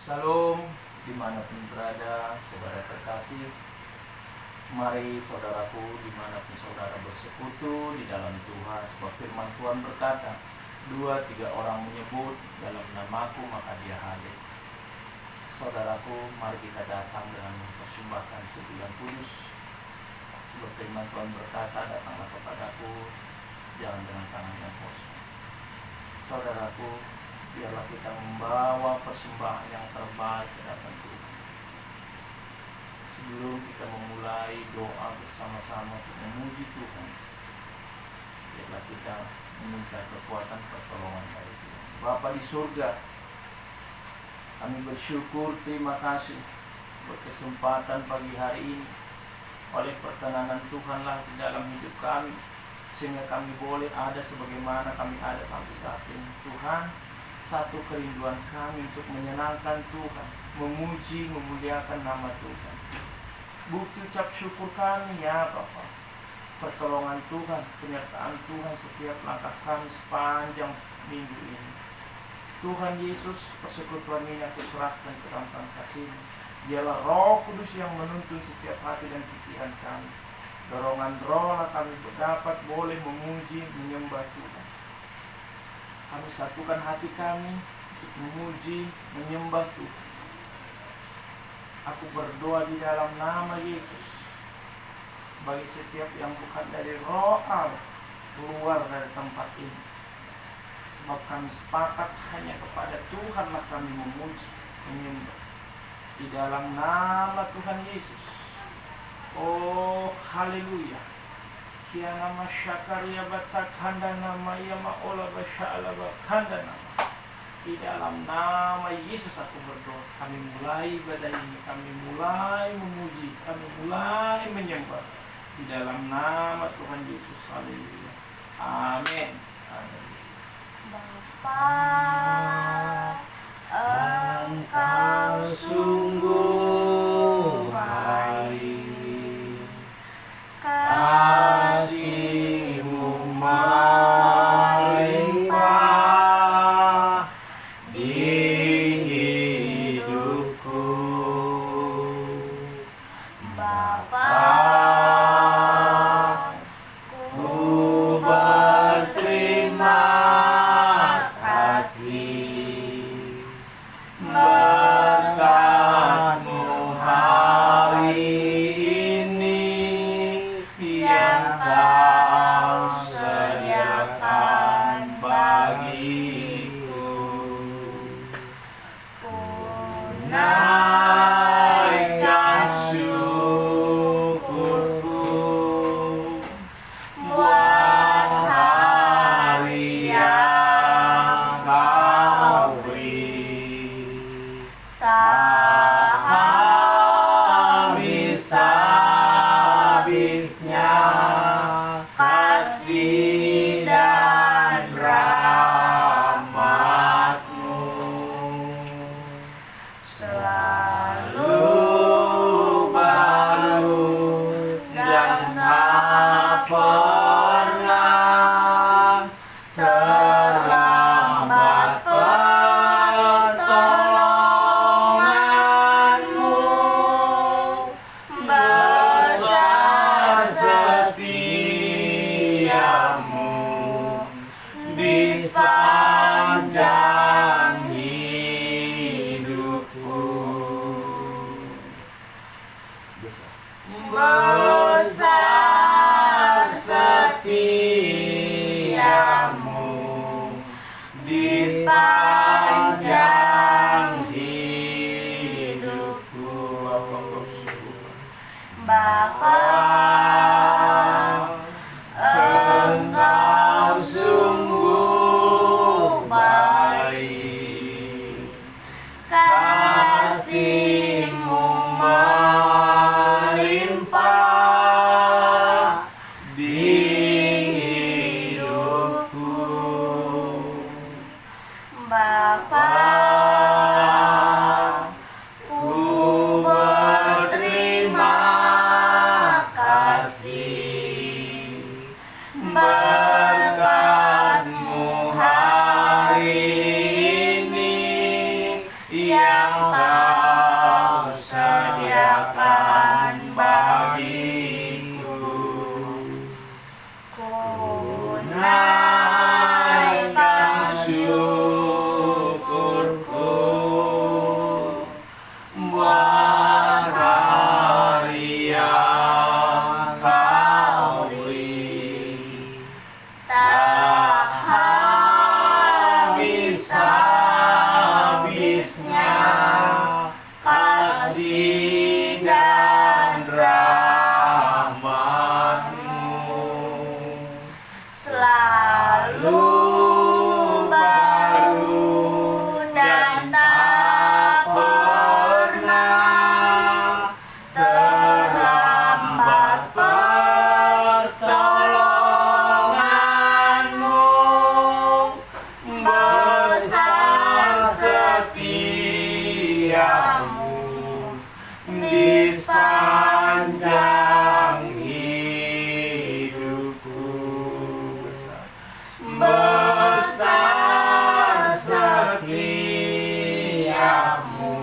Shalom, dimanapun berada, saudara terkasih. Mari saudaraku, dimanapun saudara bersekutu di dalam Tuhan. Sebab firman Tuhan berkata, 2-3 orang menyebut dalam namaku, maka dia hadir. Saudaraku, mari kita datang dengan mempersembahkan tubuh yang kudus. Sebab firman Tuhan berkata, datanglah kepadaku, jangan dengan tangan yang kosong. Saudaraku, biarlah kita membawa persembahan yang terbaik ke hadapan Tuhan. Sebelum kita memulai doa bersama-sama untuk memuji Tuhan, biarlah kita meminta kekuatan pertolongan dari Tuhan. Bapa di surga, kami bersyukur, terima kasih berkesempatan pagi hari ini. Oleh perkenanan Tuhanlah di dalam hidup kami, sehingga kami boleh ada sebagaimana kami ada sampai saat ini. Tuhan, satu kerinduan kami untuk menyenangkan Tuhan, memuji, memuliakan nama Tuhan. Bukti ucap syukur kami ya Bapa, pertolongan Tuhan, penyertaan Tuhan setiap langkah kami sepanjang minggu ini. Tuhan Yesus, persekutuan ini aku serahkan ke dalam tangan kasih-Mu. Dialah Roh Kudus yang menuntun setiap hati dan pikiran kami. Dorongan rohlah kami dapat boleh memuji, menyembah Tuhan. Kami satukan hati kami untuk memuji, menyembah Tuhan. Aku berdoa di dalam nama Yesus, bagi setiap yang bukan dari Roh Allah keluar dari tempat ini. Sebab kami sepakat hanya kepada Tuhanlah kami memuji, menyembah. Di dalam nama Tuhan Yesus. Oh, haleluya. Kia nama syakaria batak handa nama yama ola basya'ala bakanda nama. Di dalam nama Yesus aku berdoa. Kami mulai ibadah ini, kami mulai memuji, kami mulai menyembah. Di dalam nama Tuhan Yesus. Haleluya. Amin. Bapa, Engkau sungguh baik, kasih-Mu melimpah di hidupku. Bapa, ku berterima kasih berkat-Mu hari ini yang Kau sediakan bagiku. Ku naikkan syukurku buat hari yang Kau beri. Tak habis-habisnya kasih dan rahmat-Mu, selalu baru dan tak pernah terlambat pertolongan-Mu. yang Kau sediakan bagiku. Ku naikkan syukurku buat hari yang Kau beri. Tak habis-habisnya kasih dan rahmat-Mu, selalu baru dan tak pernah terlambat pertolongan-Mu. Besar setiamu di sepanjang hidupku. Besar setiamu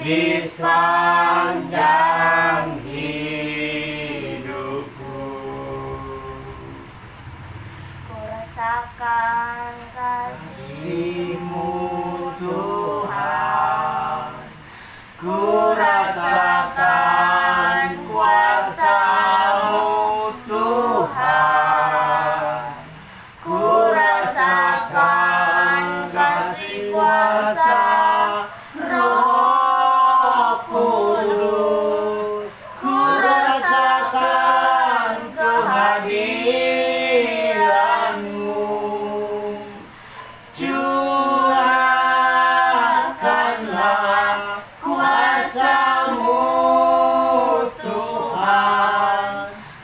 di sepanjang hidupku. Ku rasakan kasih-Mu Tuhan, ku rasakan kuasa-Mu Tuhan, ku rasakan kasih kuasa Roh Kudus, ku rasakan kehadiran-Mu. Curahkanlah kuasa-Mu Tuhan,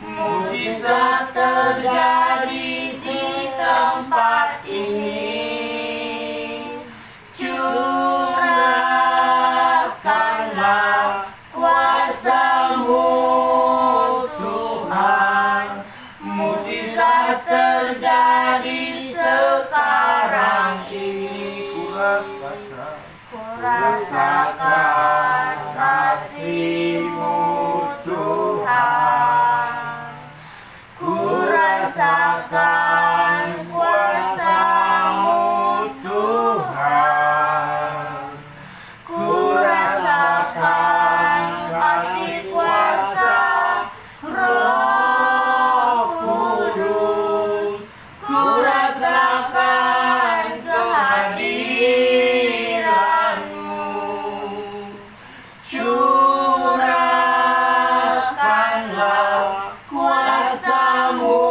mukjizat terjadi di tempat ini. Curahkanlah kuasa-Mu Tuhan, mukjizat terjadi sekarang ini. Ku rasakan kasih-Mu Tuhan, ku rasakan kuasa-Mu Tuhan, ku rasakan kasih kuasa Roh Kudus, ku rasakan kehadiran-Mu. Curahkanlah kuasa-Mu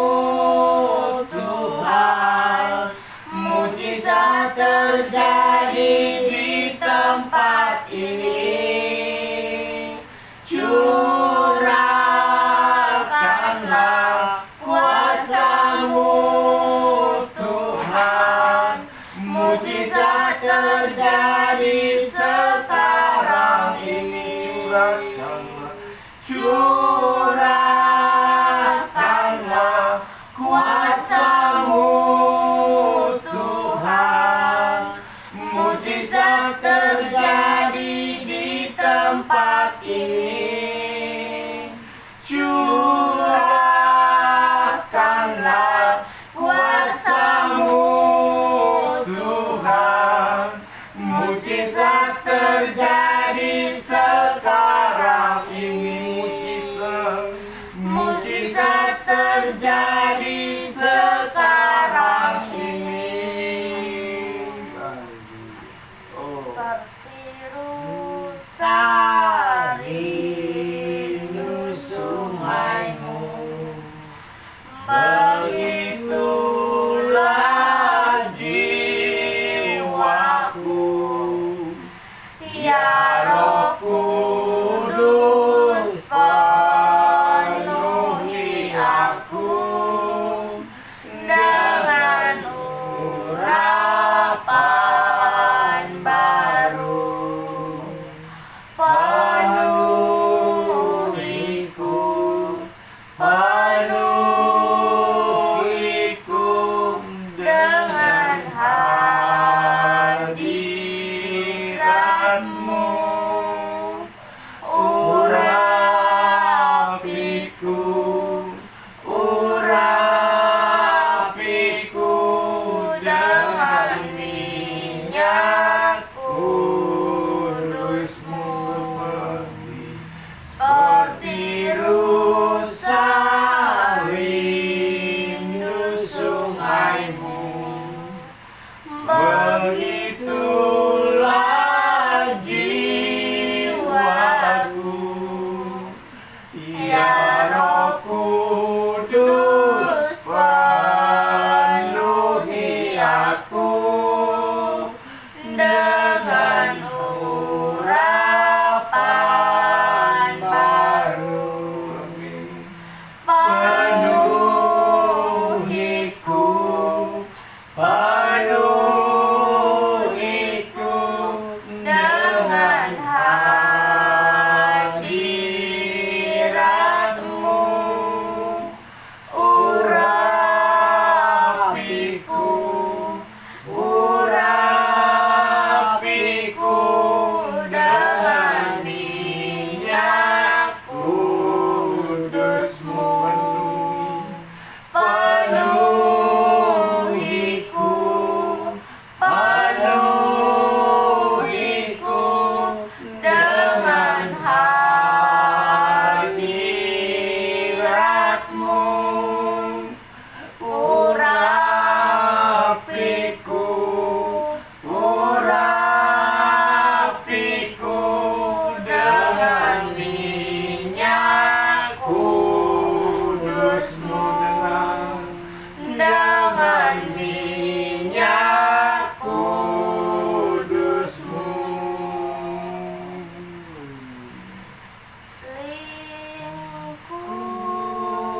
Tuhan, mukjizat terjadi di tempat ini. Curahkanlah kuasa-Mu Tuhan, mukjizat terjadi sekarang ini. Curahkanlah kuasa-Mu Tuhan, mukjizat terjadi di tempat ini. Curahkanlah kuasa-Mu Tuhan, mukjizat terjadi sekarang ini. Mukjizat terjadi sekarang ini. Seperti rusa rindu sungai-Mu, begitulah jiwaku, ya Roh Kudus. hadiratmu. Urapiku, urapiku dengan minyak kudus-Mu, seperti rusa rindu sungai-Mu. Begitulah jiwaku, ya Roh Kudus, penuhi aku dengan urapan baru. Penuhiku, penuhiku dengan hadirat-Mu. Urapiku, urapiku dengan minyak kudus-Mu. Penuhiku, penuhiku dengan hadirat-Mu. Urapiku, urapiku dengan minyak kudus-Mu, dengan minyak kudus-Mu.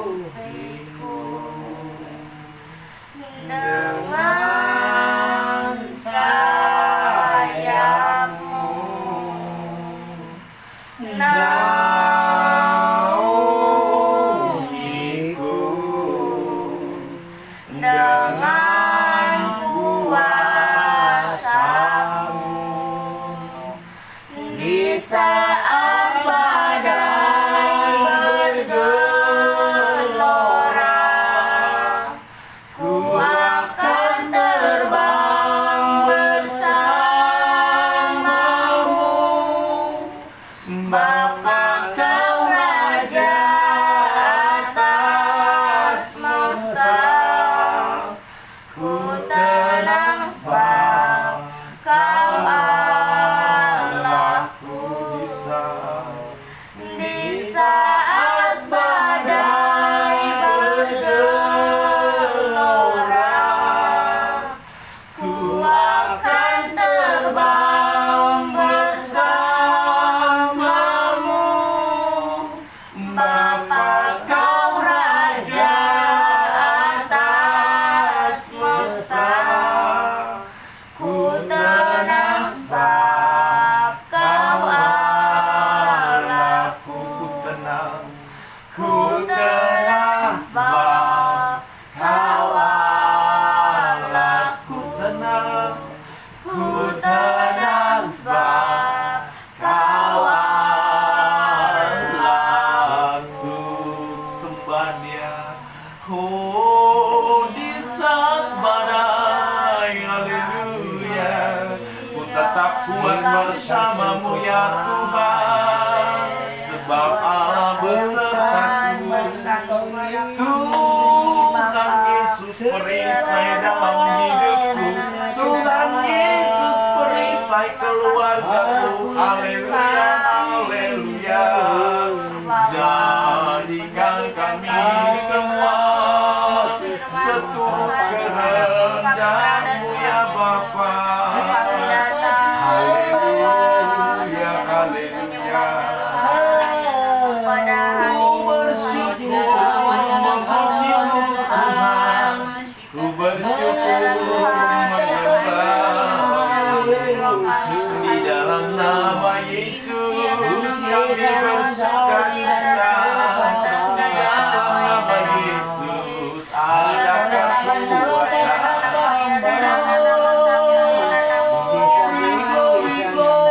Lingkupiku dengan sayap-Mu, naungiku dengan kuasa-Mu. Di saat badai bergelora, ku akan terbang bersama-Mu. Bapa, Kau Raja atas semesta, ku tenang sebab Kau Allahku. Di saat badai bergelora, ku akan terbang bersama-Mu. Bapa, Kau Raja atas semesta, ku tenang sebab Kau Allahku. Ku tenang sebab Kau Allahku. Ku tenang sebab Kau Allahku. Sembah Dia. Oh, di saat badai, haleluya, ku tetap kuat bersama-Mu ya Tuhan, sebab Allah besertaku. Tuhan Yesus perisai dalam hidupku, Tuhan Yesus perisai keluargaku, haleluya, haleluya. Jadikan kami semua seturut kehendak-Mu ya Bapa. Haleluya, haleluya. Ku bersyukur memuji-Mu Tuhan, ku bersyukur menyembah. Di dalam nama Yesus kami bersukacita. Di dalam nama Yesus ada kekuatan. Glory, glory, glory.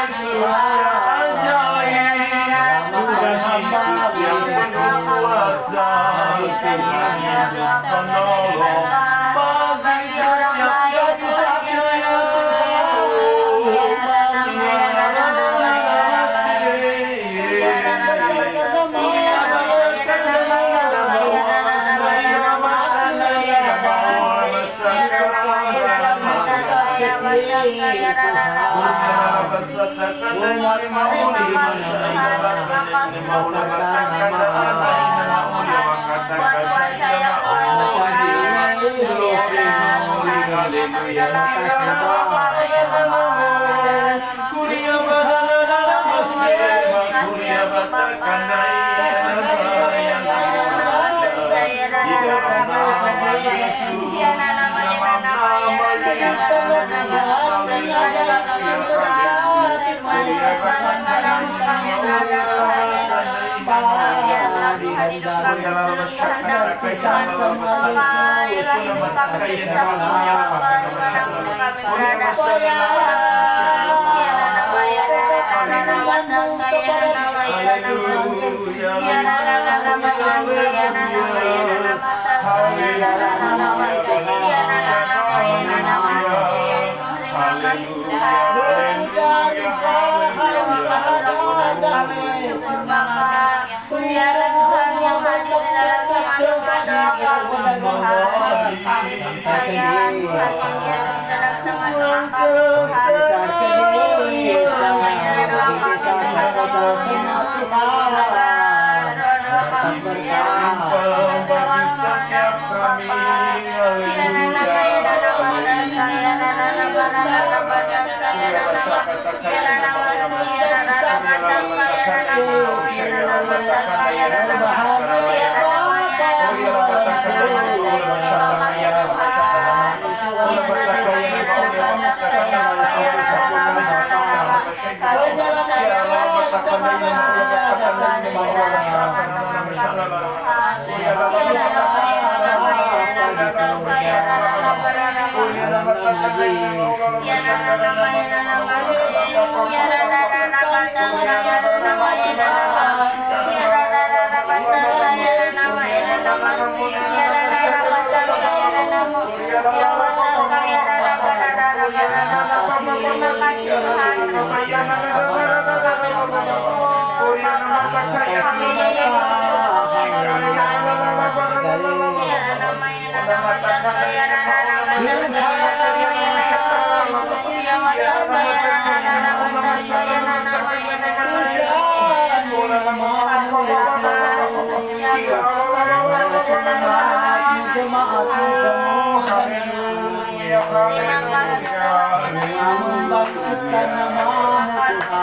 Yesus yang ajaib, Tuhan Yesus yang penuh kuasa, Tuhan Yesus penolong bagi setiap yang percaya.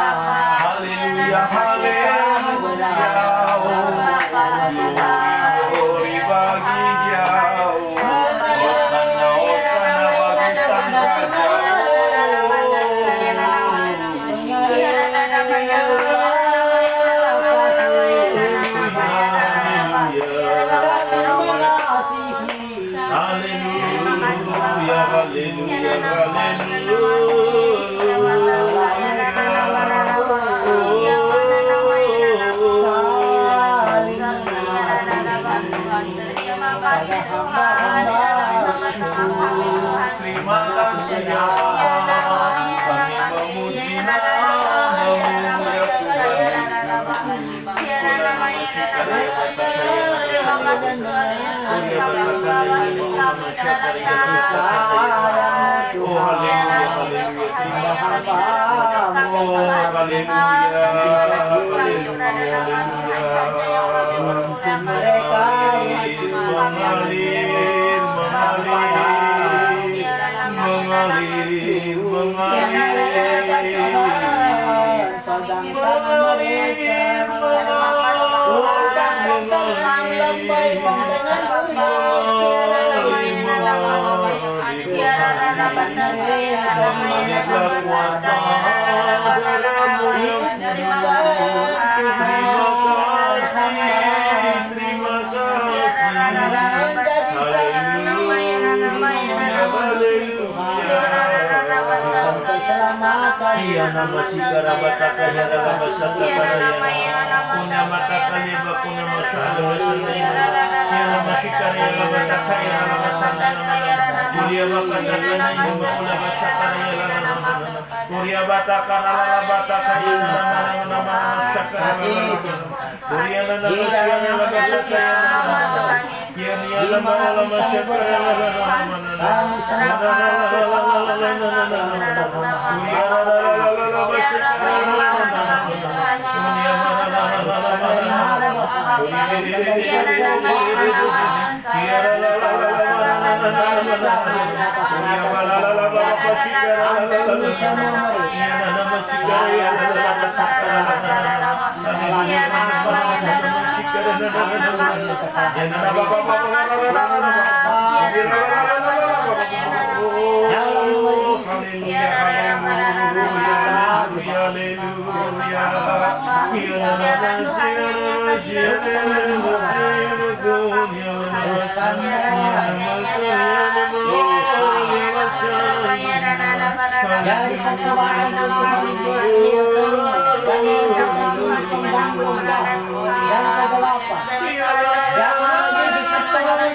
Haleluya, haleluya, glory bagi Dia, Hosana, Hosana bagi Sang Raja. Haleluya, haleluya, terima kasih ya kami memuji namamu ya Tuhan Iya, nama sigara bataka ya nama sakara ya kuna mataka ya kuna masala ya nama sigara ya bataka ya nama sakara Kuria bakata kana ya makula basakara ya nama Kuria bataka la bataka ya nama sakara Kuria nama sigara bataka ya nama Dari kecobaan Tuhan Yesus dan kegelapan. Jangan Yesus ketolongan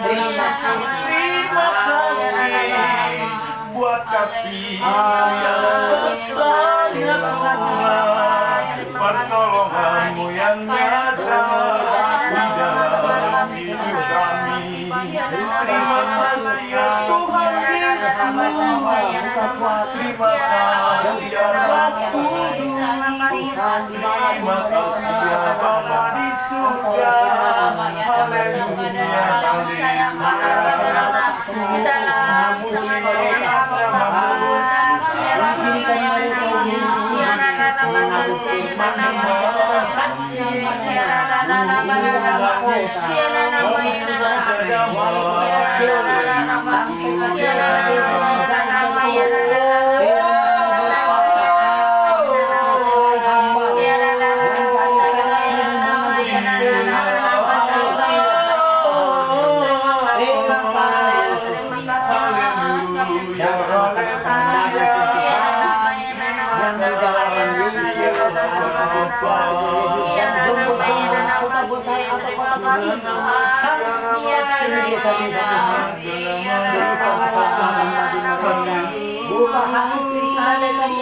Terima kasih buat kasih yang besarnya Tuhan, pertolonganmu yang nyata di dalam hidup kami. Terima kasih ya Tuhan Yesus, terima kasih ya Rasul, terima kasih ya Bapa di surga. Haleluya,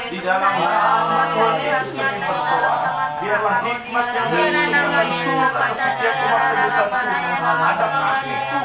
Di dalam nama Tuhan Yesus kami berdoa. Biarlah hikmat yang bersumber Tuhan atas setiap umat tebusan Tuhan. Ada kasih Tuhan.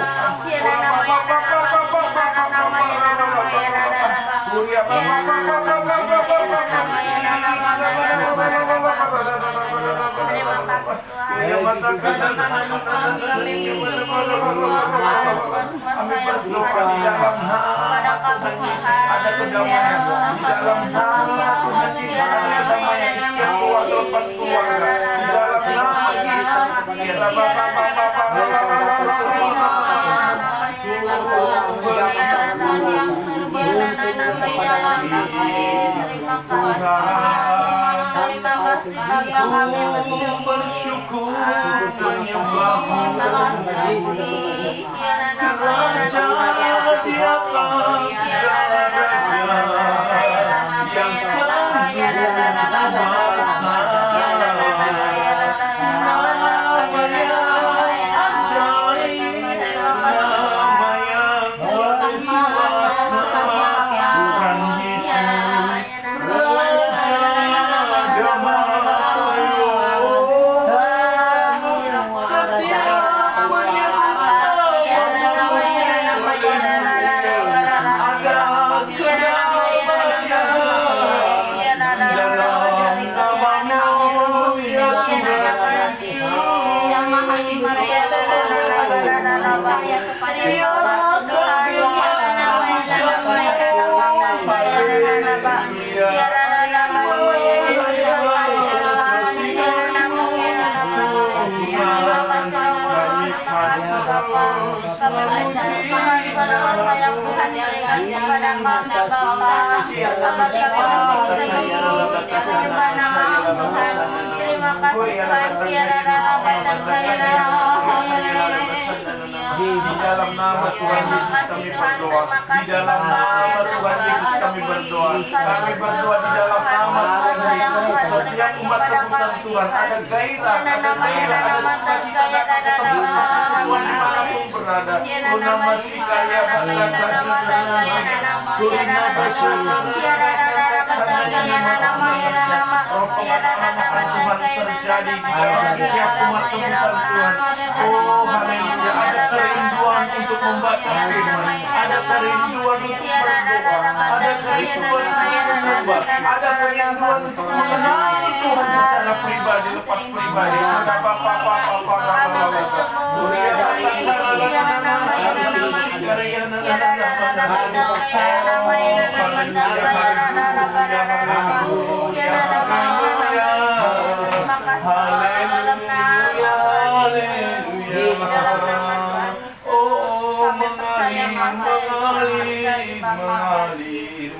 Kami berdoa di dalam nama Tuhan Yesus ada kedamaian. Di dalam nama Tuhan Yesus ada kedamaian di setiap keluarga lepas keluarga. Di dalam nama Yesus Ku bersyukur menyembah-Mu, Raja di atas segala raja yang penuh kuasa. Di dalam nama Tuhan Yesus kami berdoa. Di dalam nama Tuhan Yesus kami berdoa. Kami berdoa di dalam nama Tuhan Yesus. Setiap umat tebusan Tuhan ada gairah, ada sukacita dapat ketemu persekutuan dimanapun berada. Nama sikaya terjadi di dalam setiap umat tebusan Tuhan. Oh haleluya, ada kerinduan untuk membaca firman, ada kerinduan untuk berdoa, ada kerinduan untuk menyembah, ada kerinduan untuk mengenal Tuhan secara pribadi lepas pribadi.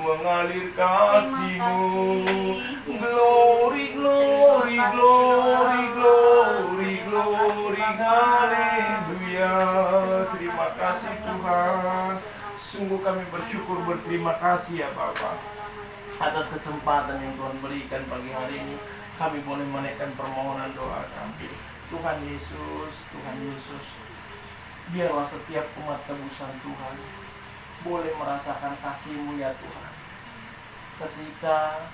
Mengalir kasih-Mu. Glory, glory, glory, glory, glory, haleluya. Terima kasih Tuhan. Sungguh kami bersyukur, berterima kasih ya Bapa atas kesempatan yang Tuhan berikan pagi hari ini. Kami boleh menaikkan permohonan doa kami. Tuhan Yesus, Tuhan Yesus, biarlah setiap umat tebusan Tuhan boleh merasakan kasih-Mu ya Tuhan. Ketika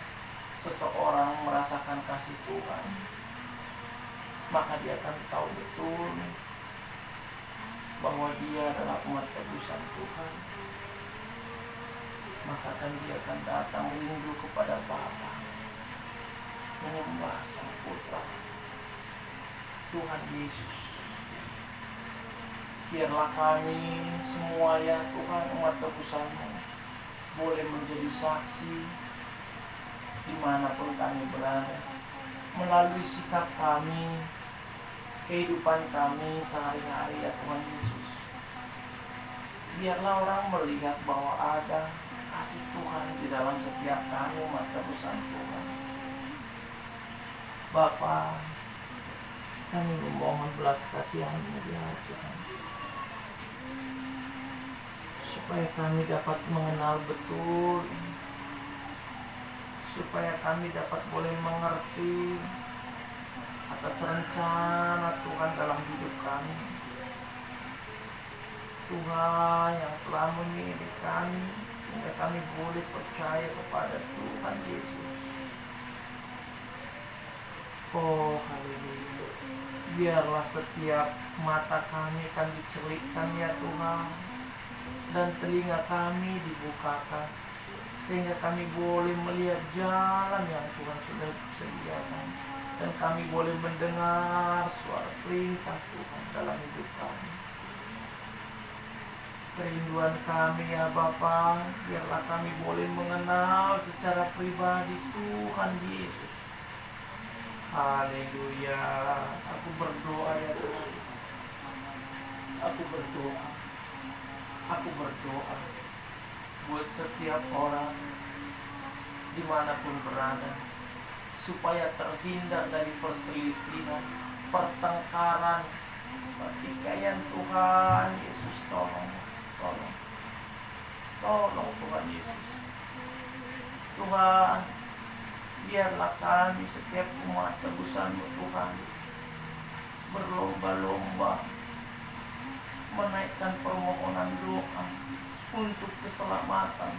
seseorang merasakan kasih Tuhan, maka dia akan tahu betul bahwa dia adalah umat tebusan Tuhan. Maka dia akan datang rindu kepada Bapa, menyembah Sang Putra Tuhan Yesus. Biarlah kami semua ya Tuhan, umat tebusan-Mu, boleh menjadi saksi dimanapun kami berada, melalui sikap kami, kehidupan kami sehari-hari ya Tuhan Yesus. Biarlah orang melihat bahwa ada kasih Tuhan di dalam setiap kami umat tebusan Tuhan. Bapa, kami memohon belas kasihan-Mu ya Tuhan, supaya kami dapat mengenal betul, supaya kami dapat boleh mengerti atas rencana Tuhan dalam hidup kami. Tuhan yang telah memilih kami sehingga kami boleh percaya kepada Tuhan Yesus. Oh haleluya. Biarlah setiap mata kami akan dicelikkan ya Tuhan, dan telinga kami dibukakan sehingga kami boleh melihat jalan yang Tuhan sudah sediakan, dan kami boleh mendengar suara perintah Tuhan dalam hidup kami. Kerinduan kami ya Bapa, biarlah kami boleh mengenal secara pribadi Tuhan Yesus. Haleluya. Aku berdoa ya Tuhan. Aku berdoa buat setiap orang dimanapun berada, supaya terhindar dari perselisihan, pertengkaran, pertikaian. Tuhan Yesus, tolong Tuhan Yesus. Tuhan, biarlah kami setiap umat tebusan-Mu Tuhan berlomba-lomba menaikkan permohonan doa untuk keselamatan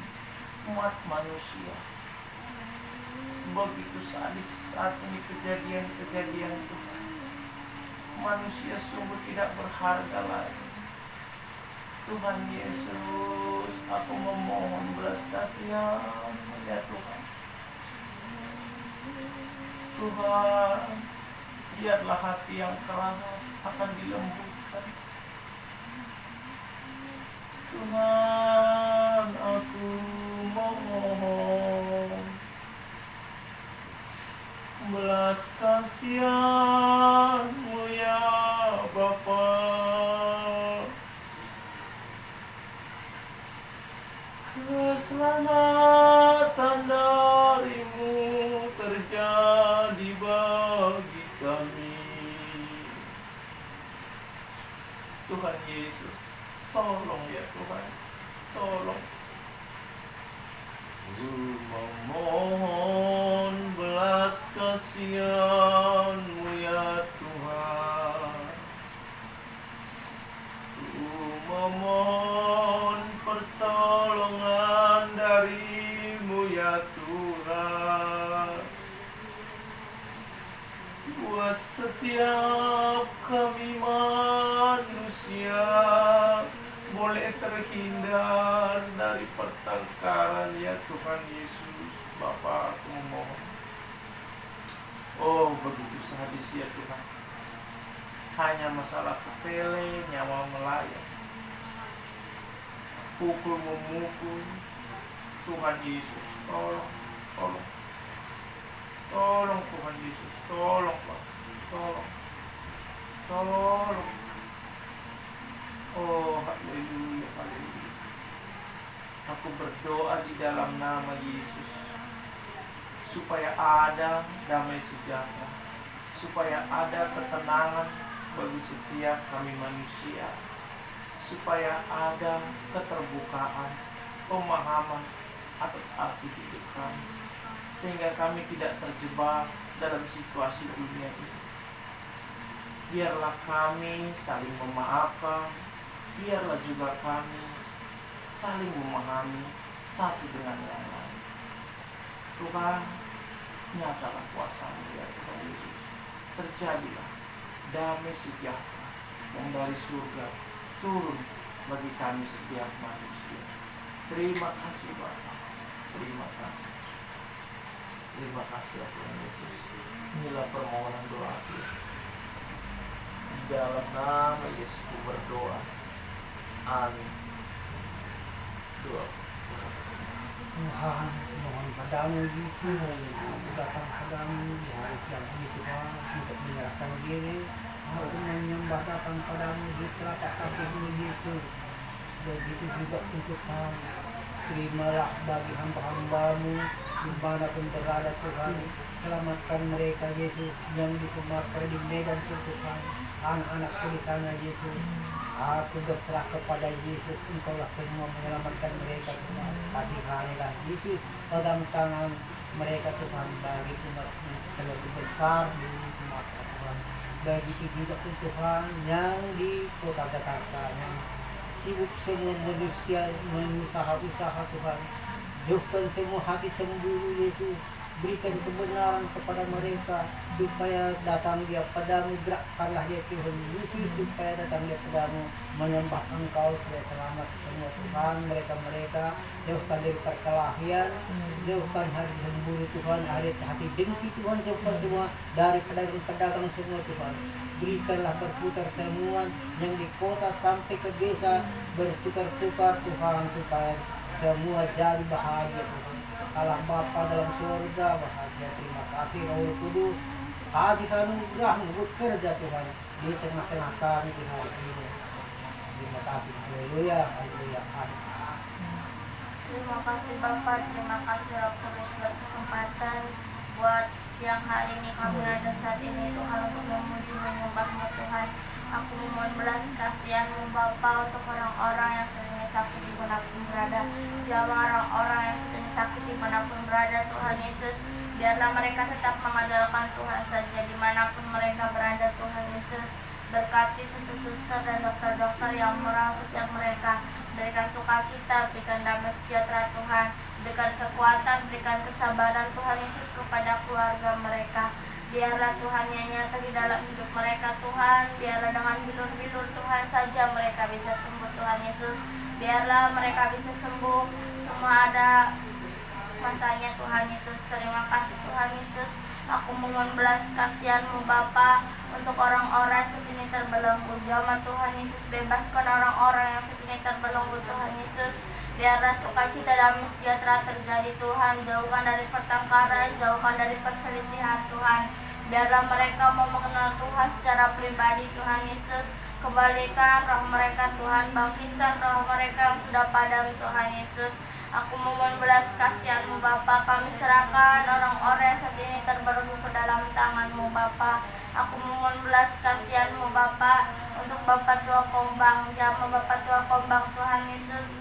umat manusia. Begitu sadis saat ini kejadian-kejadian Tuhan, manusia sungguh tidak berharga lagi. Tuhan Yesus, aku memohon belas kasihan ya Tuhan. Tuhan, biarlah hati yang keras akan dilembutkan. Tuhan, aku memohon belas kasihan-Mu ya Bapa. Keselamatan dari-Mu terjadi bagi kami. Tuhan Yesus, tolong ya Tuhan, tolong. Memohon belas kasihan-Mu ya Tuhan. Memohon pertolongan dari-Mu ya Tuhan. Buat setiap kami manusia boleh terhindar dari pertengkaran ya Tuhan Yesus. Bapa, aku memohon. Oh, begitu sadis ya Tuhan. Hanya masalah sepele, nyawa melayang, pukul memukul. Tuhan Yesus, tolong Tuhan Yesus, tolong Pak, tolong. Oh haleluya. Aku berdoa di dalam nama Yesus, supaya ada damai sejahtera, supaya ada ketenangan bagi setiap kami manusia, supaya ada keterbukaan, pemahaman atas arti hidup kami, sehingga kami tidak terjebak dalam situasi dunia ini. Biarlah kami saling memaafkan, biarlah juga kami saling memahami satu dengan yang lain. Tuhan, nyatalah kuasa-Mu ya Tuhan Yesus. Terjadilah damai sejahtera yang dari surga turun bagi kami setiap manusia. Terima kasih Bapa, terima kasih ya Tuhan Yesus. Inilah permohonan doa kita. Di dalam nama Yesus ku berdoa. Amin. Doa. Tuhan, mohon padamu Yesus, aku datang padamu di hari siang ini Tuhan, untuk menyerahkan diri, aku menyembah datang padamu di telapak kakimu Yesus. Begitu juga Tuhan, terimalah bagi hamba-hamba-Mu dimanapun berada Tuhan. Selamatkan mereka Yesus yang di Sumatera, di Medan Tuhan, anak-anakku di sana Yesus. Aku berserah kepada Yesus, Engkaulah semua menyelamatkan mereka Tuhan. Kasihanilah Yesus pegang tangan mereka Tuhan, bagi umat terlalu besar di Sumatera Tuhan, begitu juga Tuhan yang di kota Jakarta yang sibuk semua manusia mengusaha-usaha Tuhan. Jauhkan semua hati sembunyi Yesus, berikan kebenaran kepada mereka supaya datang dia padamu, gerakkanlah dia Tuhan Yesus supaya datang dia padamu menyembah Engkau supaya selamat semua Tuhan. Mereka jauhkan dari perkelahian, jauhkan hati cemburu Tuhan, hati dengki Tuhan, jauhkan semua dari pedagang-pedagang semua Tuhan. Berikanlah berputar semua yang di kota sampai ke desa, bertukar-tukar Tuhan supaya semua jadi bahagia Tuhan. Allah Bapa dalam surga bahagia, terima kasih Roh Kudus, kasih anugerah bekerja Tuhan di tengah-tengah kami di hari ini. Terima kasih, haleluya, haleluya, amin. Terima kasih Bapak, terima kasih Roh Kudus buat kesempatan buat siang hari ini kami ada saat ini Tuhan untuk memuji menyembah-Mu Tuhan. Aku memohon belas kasihan-Mu Bapa untuk orang-orang yang sedang sakit dimanapun berada. Jamah orang-orang yang sedang sakit dimanapun berada Tuhan Yesus. Biarlah mereka tetap mengandalkan Tuhan saja dimanapun mereka berada Tuhan Yesus. Berkati suster-suster dan dokter-dokter yang merawat setiap mereka. Berikan sukacita, berikan damai sejahtera Tuhan. Berikan kekuatan, berikan kesabaran Tuhan Yesus kepada keluarga mereka. Biarlah Tuhan yang nyata di dalam hidup mereka Tuhan. Biarlah dengan bilur-bilur Tuhan saja mereka bisa sembuh Tuhan Yesus. Biarlah mereka bisa sembuh. Semua ada masanya Tuhan Yesus. Terima kasih Tuhan Yesus. Aku memohon belas kasihan-Mu Bapa untuk orang-orang yang saat ini terbelenggu. Jamah Tuhan Yesus, bebaskan orang-orang yang saat ini terbelenggu Tuhan Yesus. Biarlah sukacita dan sejahtera terjadi Tuhan. Jauhkan dari pertengkaran, jauhkan dari perselisihan Tuhan. Biarlah mereka mau mengenal Tuhan secara pribadi Tuhan Yesus. Kembalikan roh mereka Tuhan, bangkitkan roh mereka yang sudah padam Tuhan Yesus. Aku memohon belas kasihan-Mu Bapa, kami serahkan orang-orang yang saat ini terbelenggu ke dalam tangan-Mu Bapa. Aku memohon belas kasihan-Mu Bapa untuk Bapak Tua Kombang, jamah Bapak Tua Kombang Tuhan Yesus.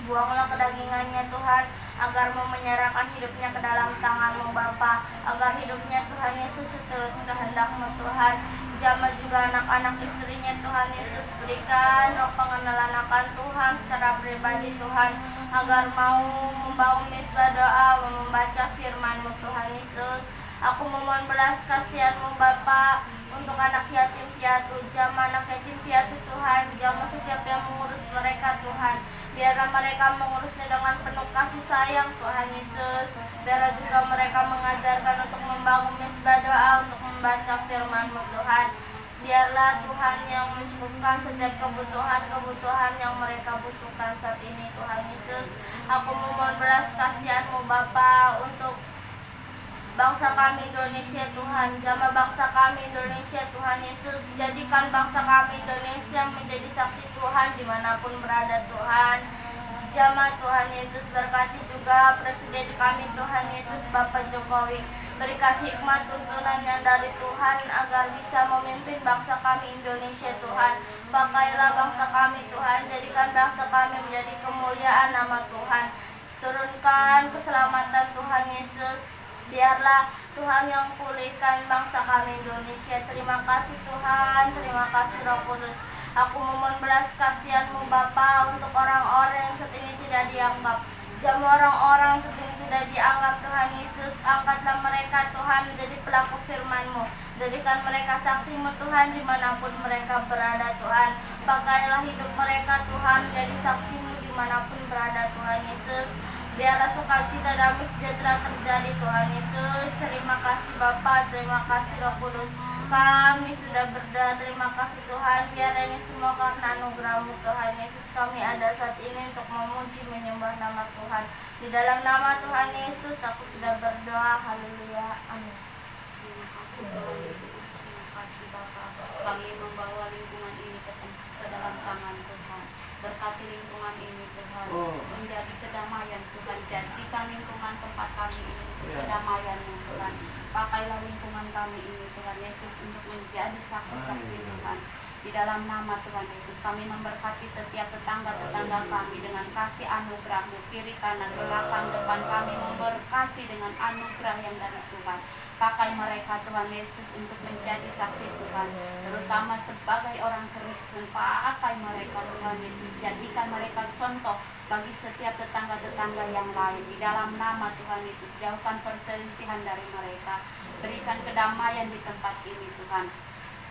Buanglah kedagingannya Tuhan, agar mau menyerahkan hidupnya ke dalam tangan-Mu Bapa, agar hidupnya Tuhan Yesus seturut kehendak-Mu Tuhan. Jamah juga anak-anak istrinya Tuhan Yesus, berikan roh pengenalan akan Tuhan secara pribadi Tuhan, agar mau membangun misbah doa, membaca firman-Mu Tuhan Yesus. Aku memohon belas kasihan-Mu Bapa untuk anak yatim piatu, jamah anak yatim piatu Tuhan, jamah setiap yang mengurus mereka Tuhan. Biarlah mereka mengurusnya dengan penuh kasih sayang Tuhan Yesus. Biarlah juga mereka mengajarkan untuk membangun misbah doa, untuk membaca firman-Mu Tuhan. Biarlah Tuhan yang mencukupkan setiap kebutuhan yang mereka butuhkan saat ini Tuhan Yesus. Aku memohon belas kasihan-Mu Bapa untuk bangsa kami Indonesia Tuhan, jamah bangsa kami Indonesia Tuhan Yesus. Jadikan bangsa kami Indonesia menjadi saksi Tuhan dimanapun berada Tuhan. Jamah Tuhan Yesus, berkati juga Presiden kami Tuhan Yesus Bapak Jokowi. Berikan hikmat tuntunan yang dari Tuhan agar bisa memimpin bangsa kami Indonesia Tuhan. Pakailah bangsa kami Tuhan, jadikan bangsa kami menjadi kemuliaan nama Tuhan. Turunkan keselamatan Tuhan Yesus. Biarlah Tuhan yang pulihkan bangsa kami Indonesia. Terima kasih Tuhan, terima kasih Roh Kudus. Aku memohon belas kasihan-Mu Bapa untuk orang-orang yang saat ini tidak dianggap. Jamah orang-orang yang saat ini tidak dianggap Tuhan Yesus. Angkatlah mereka Tuhan menjadi pelaku firman-Mu. Jadikan mereka saksi-Mu Tuhan dimanapun mereka berada Tuhan. Pakailah hidup mereka Tuhan menjadi saksi-Mu dimanapun berada Tuhan Yesus. Biarlah sukacita damai sejahtera terjadi Tuhan Yesus. Terima kasih Bapa, terima kasih Roh Kudus. Kami sudah berdoa, terima kasih Tuhan. Biar ini semua karena anugerah-Mu Tuhan Yesus. Kami ada saat ini untuk memuji menyembah nama Tuhan. Di dalam nama Tuhan Yesus aku sudah berdoa. Haleluya, amin. Terima kasih Tuhan Yesus, terima kasih Bapa. Kami membawa lingkungan ini ke dalam tangan Tuhan. Berkati lingkungan ini Tuhan, menjadi kedamaian Tuhan. Jadikan lingkungan tempat kami ini kedamaian-Mu Tuhan. Pakailah lingkungan kami ini Tuhan Yesus untuk menjadi saksi-saksi Tuhan. Di dalam nama Tuhan Yesus, kami memberkati setiap tetangga-tetangga kami dengan kasih anugerah-Mu, kiri kanan belakang depan kami memberkati dengan anugerah yang dari Tuhan. Pakai mereka Tuhan Yesus untuk menjadi saksi Tuhan, terutama sebagai orang Kristen. Pakai mereka Tuhan Yesus, jadikan mereka contoh bagi setiap tetangga-tetangga yang lain. Di dalam nama Tuhan Yesus, jauhkan perselisihan dari mereka, berikan kedamaian di tempat ini Tuhan.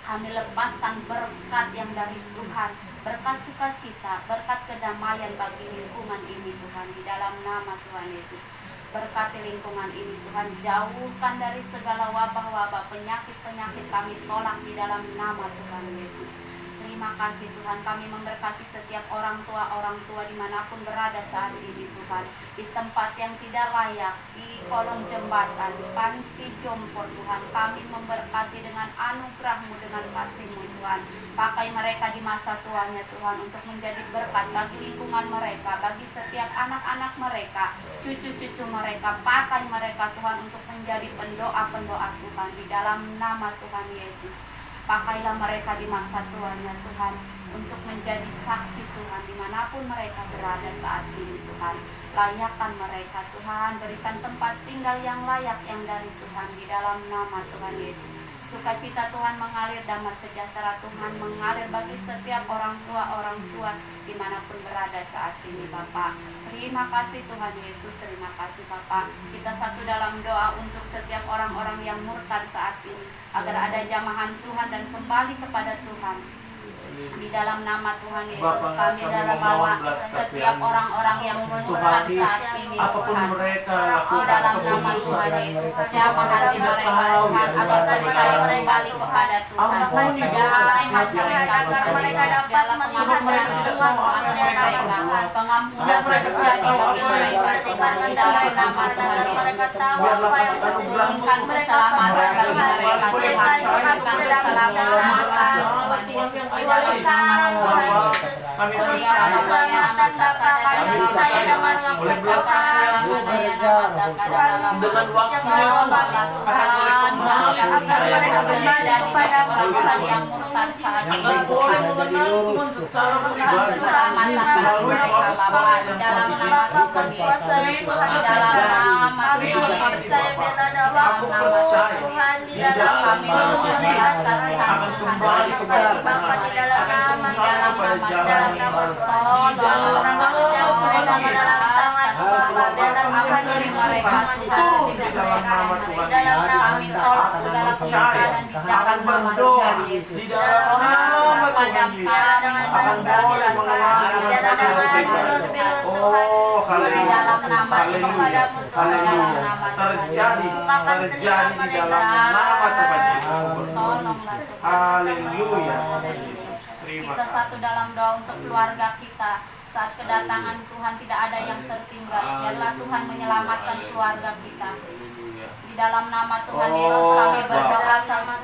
Kami lepaskan berkat yang dari Tuhan, berkat sukacita, berkat kedamaian bagi lingkungan ini Tuhan. Di dalam nama Tuhan Yesus, berkati lingkungan ini Tuhan, jauhkan dari segala wabah-wabah, penyakit-penyakit kami tolak di dalam nama Tuhan Yesus. Terima kasih Tuhan, kami memberkati setiap orang tua dimanapun berada saat ini Tuhan, di tempat yang tidak layak, di kolong jembatan, di panti jompo Tuhan, kami memberkati dengan anugerah-Mu, dengan kasih-Mu Tuhan. Pakai mereka di masa tuanya Tuhan untuk menjadi berkat bagi lingkungan mereka, bagi setiap anak-anak mereka, cucu-cucu mereka. Pakai mereka Tuhan untuk menjadi pendoa-pendoa Tuhan di dalam nama Tuhan Yesus. Pakailah mereka di masa tuanya Tuhan untuk menjadi saksi Tuhan dimanapun mereka berada saat ini Tuhan. Layakkan mereka Tuhan, berikan tempat tinggal yang layak yang dari Tuhan di dalam nama Tuhan Yesus. Sukacita Tuhan mengalir, damai sejahtera Tuhan mengalir bagi setiap orang tua dimanapun berada saat ini Bapak. Terima kasih Tuhan Yesus, terima kasih Bapak. Kita satu dalam doa untuk setiap orang-orang yang murtad saat ini, agar ada jamahan Tuhan dan kembali kepada Tuhan. Di dalam nama Tuhan Yesus, Bapa, kami dalam bawa setiap orang-orang yang murtad saat ini apapun Tuhan. mereka Oh, lakukan, dalam apapun nama dosa Tuhan yang Yesus, mereka siapa perbuat, hati tidak mereka tahu, Tuhan, ya agar Tuhan, mereka kembali kepada Tuhan. Ampuni Sejak dosa mereka agar mereka dapat melihat dan mendengar mereka, pengampunan terjadi bagi mereka Tuhan, di dalam nama Tuhan Yesus. mereka tahu Biarlah apa yang kasih terjadi. Berikan keselamatan bagi mereka Tuhan, berikan keselamatan bagi Tuhan Yesus, di dalam nama Tuhan Yesus. kami Berikan percaya keselamatan Bapak, kami percaya dengan waktu oleh belas kasihan Tuhan. dengan waktu yang akan boleh kembali Agar mereka kembali kepada orang yang murtad saat ini akan boleh mengenal Tuhan secara pribadi keselamatan bagi mereka Bapa, di dalam nama Tuhan Yesus, di dalam nama Kami Tuhan Yesus. percaya biar ada Aku waktu percaya Tuhan di di dalam dalam kami memohon belas kasihan akan Tuhan, kembali kepada Bapa di dalam nama di dalam nama Tuhan Yesus. Tolong jauh mereka ke dalam tangan Bapa, biar Tuhan jadi mereka Tuhan di dalam nama Tuhan di dalam nama kami tolak segala percaya kemungkaran di akan dalam nama berdoa Tuhan Yesus. di dalam nama Tuhan Yesus akan boleh mengalami biar ada bilur-bilur Tuhan oh Di dalam nama haleluya Tuhan Yesus, haleluya terjadi di dalam nama Tuhan Yesus tolonglah Tuhan. haleluya Tuhan Yesus terima Kita kasih satu dalam doa untuk keluarga kita. Saat kedatangan Tuhan tidak ada yang tertinggal. Biarlah Tuhan menyelamatkan keluarga kita. Di dalam nama Tuhan Oh, Yesus kami berdoa Bapa. sama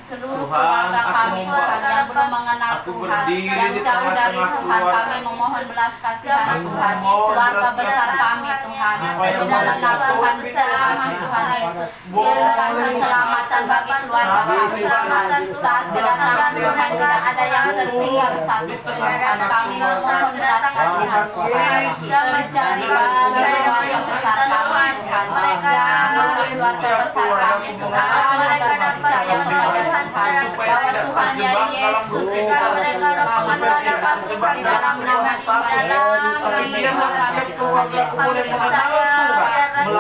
seluruh Tuhan, keluarga aku kami Tuhan yang belum mengenal aku Tuhan, berdiri yang di jauh dari tengah-tengah Tuhan, keluarga. kami memohon belas kasihan Aku Tuhan, memohon keluarga belas besar kasihan kami Tuhan, Tuhan, supaya di dalam nama mereka Tuhan boleh bersama bisa Tuhan Yesus, boleh berikan keselamatan bagi keluarga kami keselamatan saat kedatangan Tuhan, Tuhan tidak ada yang tertinggal satu pun dan kami memohon belas kasihan Tuhan, terjadi bagi keluarga besar kami Tuhan, jangan keluarga besar kami Tuhan, mereka dapat percaya kepada Tuhan, bahwa Tuhan ya Yesus Jika mereka dapat menghadapkan Tuhan di dalam nama Tuhan Yesus. Terima kasih Tuhan Yesus. Terima kasih.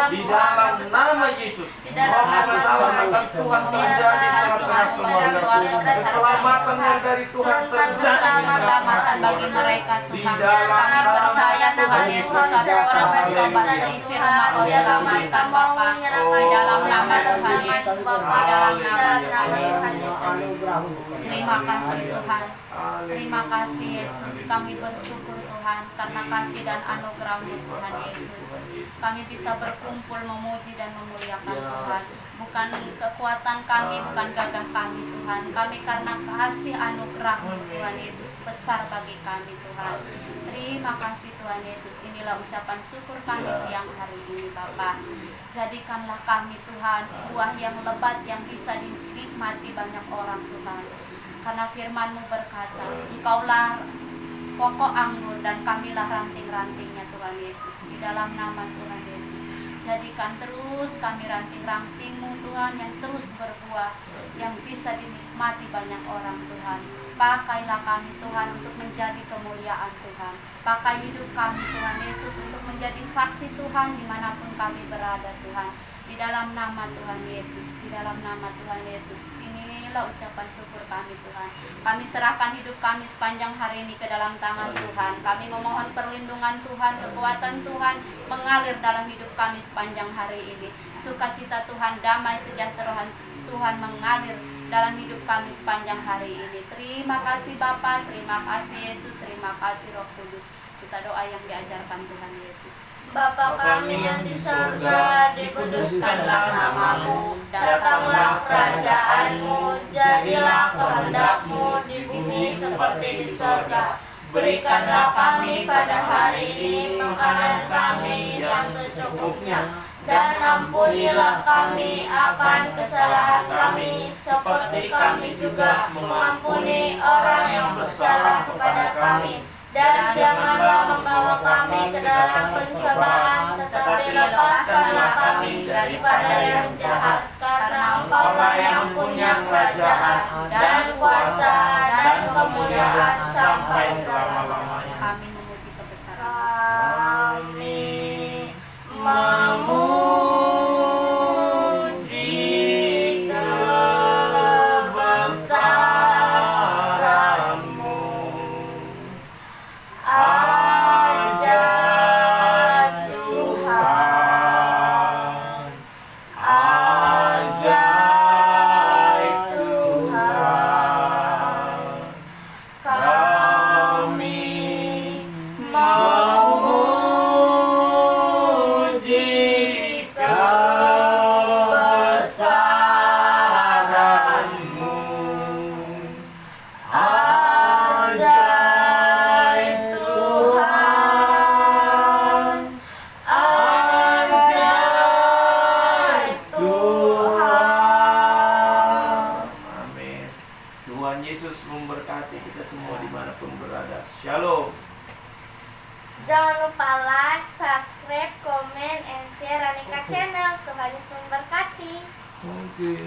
di dalam nama Yesus dalam nama keselamatan Tuhan terjadi di tengah-tengah keluarga keselamatan yang dari Tuhan terjadi Keselamatan bagi mereka di Tuhan. dalam Kami percaya Tuhan Yesus satu orang bertobat seisi rumah kau selamatkan Bapa. Di dalam nama Tuhan Yesus. Di dalam nama Tuhan Yesus. Terima kasih Tuhan. Terima kasih Yesus. Kami bersyukur Tuhan karena kasih dan anugerah-Mu Tuhan Yesus. Kami bisa berkumpul memuji dan memuliakan Tuhan. Bukan kekuatan kami, bukan gagah kami Tuhan. Kami karena kasih anugerah-Mu Tuhan Yesus besar bagi kami Tuhan. Terima kasih Tuhan Yesus. Inilah ucapan syukur kami siang hari ini Bapa. Jadikanlah kami Tuhan buah yang lebat yang bisa dinikmati banyak orang Tuhan. Karena firman-Mu berkata, Engkaulah pokok anggur dan kamilah ranting-rantingnya Tuhan Yesus. Di dalam nama Tuhan Yesus, jadikan terus kami ranting-ranting-Mu Tuhan, yang terus berbuah, yang bisa dinikmati banyak orang Tuhan. Pakailah kami Tuhan untuk menjadi kemuliaan Tuhan. Pakai hidup kami Tuhan Yesus untuk menjadi saksi Tuhan dimanapun kami berada Tuhan. Di dalam nama Tuhan Yesus, di dalam nama Tuhan Yesus, inilah ucapan syukur kami Tuhan. Kami serahkan hidup kami sepanjang hari ini ke dalam tangan Tuhan. Kami memohon perlindungan Tuhan, kekuatan Tuhan mengalir dalam hidup kami sepanjang hari ini. Sukacita Tuhan, damai sejahtera Tuhan mengalir dalam hidup kami sepanjang hari ini. Terima kasih Bapa, terima kasih Yesus, terima kasih Roh Kudus. Kita doa yang diajarkan Tuhan Yesus. Bapa kami yang di surga, dikuduskanlah namamu, datanglah kerajaan-Mu, jadilah kehendak-Mu di bumi seperti di surga. Berikanlah kami pada hari ini makanan kami yang secukupnya, dan ampunilah kami akan kesalahan kami, seperti kami juga mengampuni orang yang bersalah kepada kami. Dan janganlah membawa kami ke dalam pencobaan, tetapi lepaskanlah kami daripada yang jahat, karena Engkau-lah yang punya kerajaan dan kuasa dan kemuliaan sampai selama-lamanya. Kami memuji kebesaran. Kami memuji kebesaran-Mu. Ajaib Tuhan, ajaib Tuhan, kami memuji kebesaran-Mu. Ajaib Tuhan, ajaib Tuhan. Amin. Tuhan Yesus memberkati kita semua dimanapun berada. Shalom. Jangan lupa like, subscribe, comment, and share Anika Channel. Tuhan Yesus memberkati. Oke.